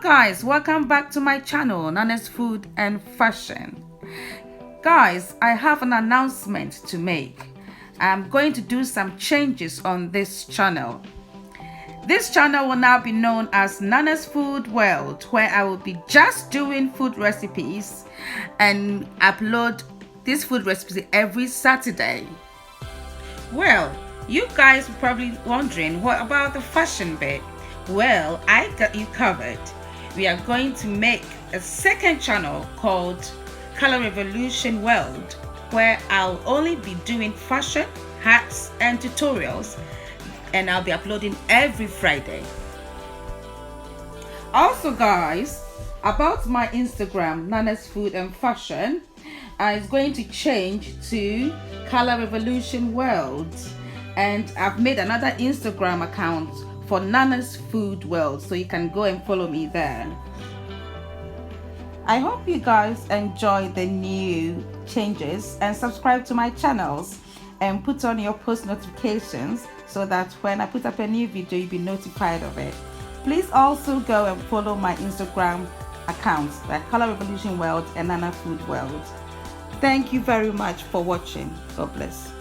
Guys, welcome back to my channel, Nana's Food and Fashion. Guys, I have an announcement to make. I'm going to do some changes on this channel. This channel will now be known as Nana's Food World, where I will be just doing food recipes and upload these food recipes every Saturday. Well, you guys are probably wondering, what about the fashion bit? Well, I got you covered. We are going to make a second channel called Color Revolution World, where I'll only be doing fashion, hacks, and tutorials, and I'll be uploading every Friday. Also guys, about my Instagram, Nana's Food and Fashion, is going to change to Color Revolution World, and I've made another Instagram account for Nana's Food World, so you can go and follow me there. I hope you guys enjoy the new changes and subscribe to my channels and put on your post notifications so that when I put up a new video, you'll be notified of it. Please also go and follow my Instagram accounts like Color Revolution World and Nana Food World. Thank you very much for watching. God bless.